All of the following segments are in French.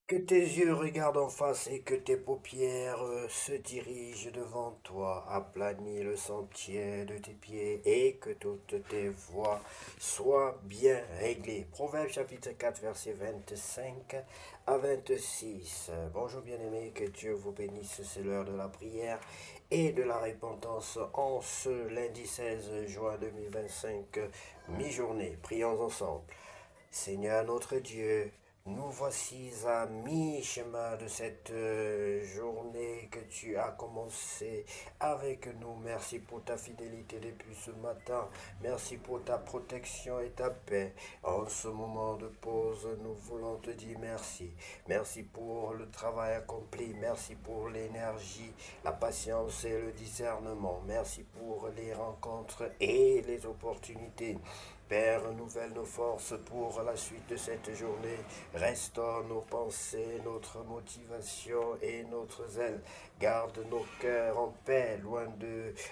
Que tes yeux regardent en face et que tes paupières se dirigent devant toi. Aplanis le sentier de tes pieds et que toutes tes voies soient bien réglées. Proverbe chapitre 4 verset 25 à 26. Bonjour bien-aimés, que Dieu vous bénisse. C'est l'heure de la prière et de la repentance en ce lundi 16 juin 2025, mi-journée. Prions ensemble. Seigneur notre Dieu, nous voici à mi-chemin de cette journée que tu as commencé avec nous. Merci pour ta fidélité depuis ce matin. Merci pour ta protection et ta paix. En ce moment de pause, nous voulons te dire merci. Merci pour le travail accompli. Merci pour l'énergie, la patience et le discernement. Merci pour les rencontres et les opportunités. Père, renouvelle nos forces pour la suite de cette journée. Restaure nos pensées, notre motivation et notre zèle. Garde nos cœurs en paix, loin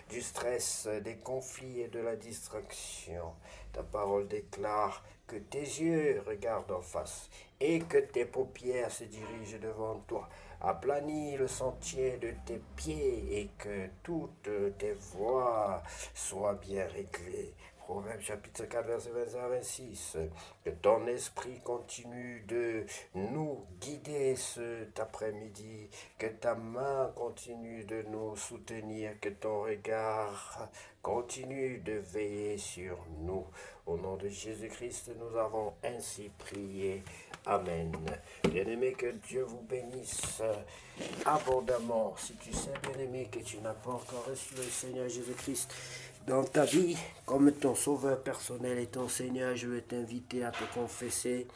du stress, des conflits et de la distraction. Ta parole déclare que tes yeux regardent en face et que tes paupières se dirigent devant toi. Aplanis le sentier de tes pieds et que toutes tes voies soient bien réglées. Proverbe chapitre 4, verset 25 à 26. Que ton esprit continue de nous guider cet après-midi. Que ta main continue de nous soutenir. Que ton regard continue de veiller sur nous. Au nom de Jésus-Christ, nous avons ainsi prié. Amen. Bien-aimé, que Dieu vous bénisse abondamment. Si tu sais, bien-aimé, que tu n'as pas encore reçu le Seigneur Jésus-Christ dans ta vie comme ton sauveur personnel et ton Seigneur, je veux t'inviter à te confesser.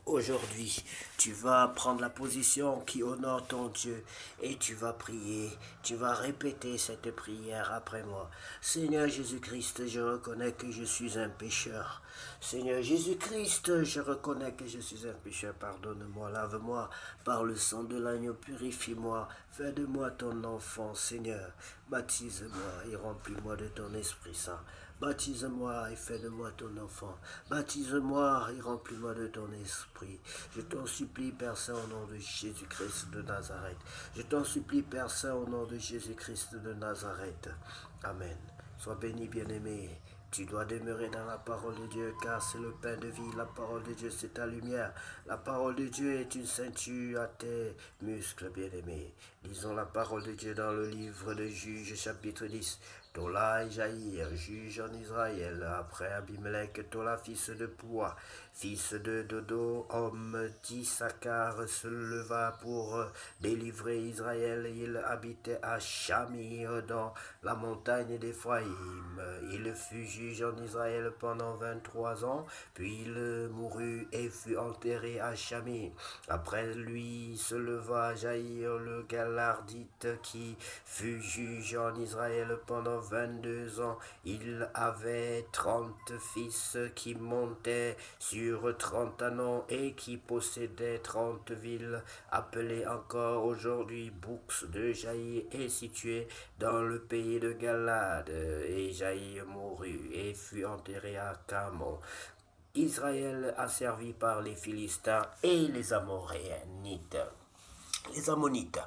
Aujourd'hui, tu vas prendre la position qui honore ton Dieu et tu vas prier, tu vas répéter cette prière après moi. Seigneur Jésus-Christ, je reconnais que je suis un pécheur. Seigneur Jésus-Christ, je reconnais que je suis un pécheur. Pardonne-moi, lave-moi par le sang de l'agneau, purifie-moi, fais de moi ton enfant, Seigneur. Baptise-moi et remplis-moi de ton Esprit Saint. Baptise-moi et fais de moi ton enfant. Baptise-moi et remplis-moi de ton esprit. Je t'en supplie, Père Saint, au nom de Jésus-Christ de Nazareth. Je t'en supplie, Père Saint, au nom de Jésus-Christ de Nazareth. Amen. Sois béni, bien-aimé. Tu dois demeurer dans la parole de Dieu, car c'est le pain de vie. La parole de Dieu, c'est ta lumière. La parole de Dieu est une ceinture à tes muscles, bien-aimés. Lisons la parole de Dieu dans le livre de Juges, chapitre 10. Tola et Jaïr, juge en Israël, après Abimelech, Tola, fils de Poua, fils de Dodo, homme d'Issachar, se leva pour délivrer Israël. Il habitait à Shamir, dans la montagne d'Éphraïm. Il fut juge en Israël pendant 23 ans, puis il mourut et fut enterré à Shamir. Après lui se leva Jaïr le Galardite, qui fut juge en Israël pendant 22 ans. Il avait 30 fils qui montaient sur 30 anneaux et qui possédaient 30 villes, appelées encore aujourd'hui Boucs de Jaïr, est situé dans le pays de Galade. Et Jaïr mourut et fut enterré à Camon. Israël asservi par les Philistins et les Amorénites. Les Ammonites.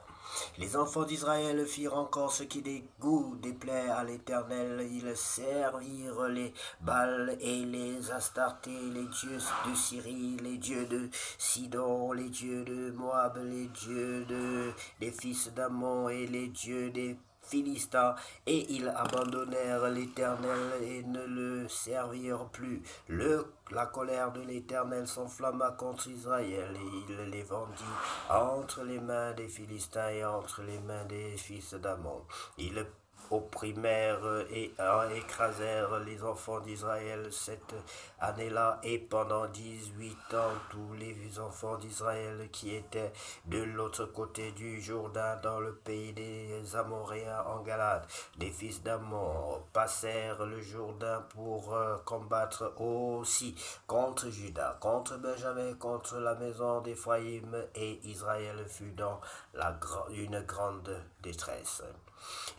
Les enfants d'Israël firent encore ce qui déplaît à l'Éternel. Ils servirent les Baals et les Astartés, les dieux de Syrie, les dieux de Sidon, les dieux de Moab, les dieux des fils d'Ammon et les dieux des Philistins, et ils abandonnèrent l'Éternel et ne le servirent plus. La colère de l'Éternel s'enflamma contre Israël, et il les vendit entre les mains des Philistins et entre les mains des fils d'Ammon. Ils opprimèrent et écrasèrent les enfants d'Israël cette année-là, et pendant 18 ans, tous les enfants d'Israël qui étaient de l'autre côté du Jourdain, dans le pays des Amoréens en Galade, des fils d'Ammon, passèrent le Jourdain pour combattre aussi contre Juda, contre Benjamin, contre la maison d'Éphraïm, et Israël fut dans une grande détresse.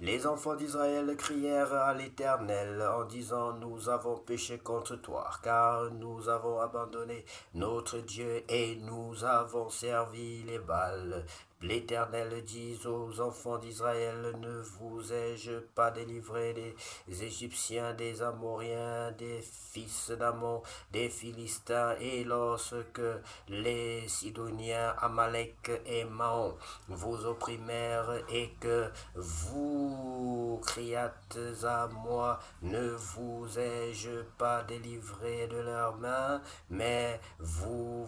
Les enfants d'Israël crièrent à l'Éternel en disant, nous avons péché contre toi, car nous avons abandonné notre Dieu et nous avons servi les Baals. L'Éternel dit aux enfants d'Israël, ne vous ai-je pas délivré des Égyptiens, des Amoriens, des fils d'Amon, des Philistins, et lorsque les Sidoniens, Amalek et Maon vous opprimèrent et que vous criâtes à moi, ne vous ai-je pas délivré de leurs mains, mais vous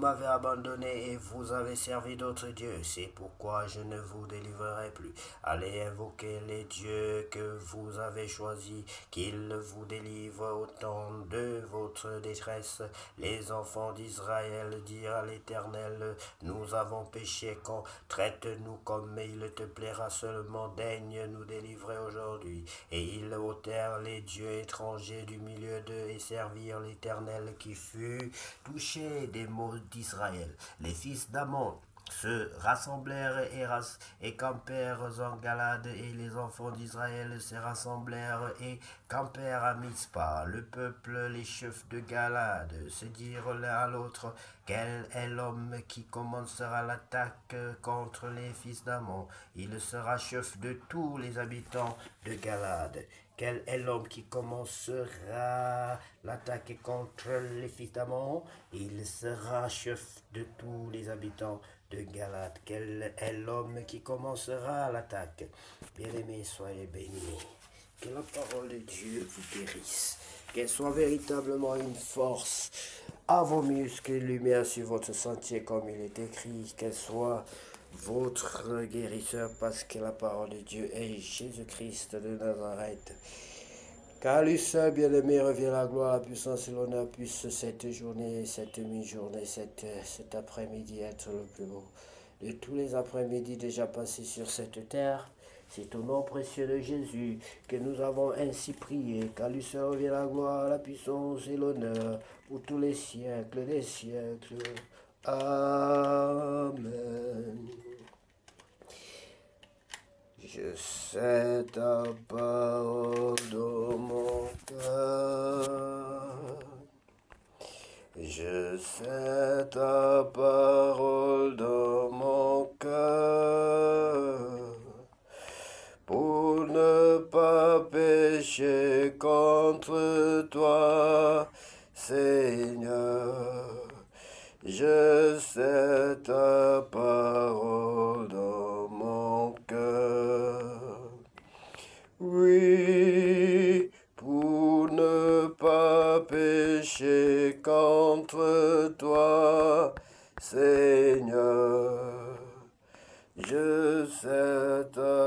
m'avez abandonné et vous avez servi d'autres dieux. C'est pourquoi je ne vous délivrerai plus. Allez invoquer les dieux que vous avez choisis, qu'ils vous délivrent au temps de votre détresse. Les enfants d'Israël dirent à l'Éternel, nous avons péché, traite-nous comme il te plaira seulement, daigne nous délivrer aujourd'hui. Et ils ôtèrent les dieux étrangers du milieu d'eux et servirent l'Éternel qui fut touché des maux d'Israël. Les fils d'Amon se rassemblèrent et campèrent en Galade, et les enfants d'Israël se rassemblèrent et campèrent à Mizpa. Le peuple, les chefs de Galade, se dirent l'un à l'autre, quel est l'homme qui commencera l'attaque contre les fils d'Amon? Il sera chef de tous les habitants de Galade. Quel est l'homme qui commencera l'attaque contre les fils d'Amon? Il sera chef de tous les habitants de Galade. Quel est l'homme qui commencera l'attaque? Bien-aimés, soyez bénis. Que la parole de Dieu vous guérisse. Qu'elle soit véritablement une force à vos muscles, lumière sur votre sentier comme il est écrit. Qu'elle soit votre guérisseur parce que la parole de Dieu est Jésus-Christ de Nazareth. Car lui seul, bien-aimé, revient la gloire, la puissance et l'honneur, puisse cette journée, cette mi-journée, cet après-midi être le plus beau de tous les après-midi déjà passés sur cette terre. C'est au nom précieux de Jésus que nous avons ainsi prié. Car lui seul revient la gloire, la puissance et l'honneur pour tous les siècles des siècles. Amen. Je sais ta parole dans mon cœur. Je sais ta parole dans mon cœur. Pour ne pas pécher contre toi, Seigneur. Je sais ta parole dans mon cœur. Oui, pour ne pas pécher contre toi, Seigneur. Je sais ta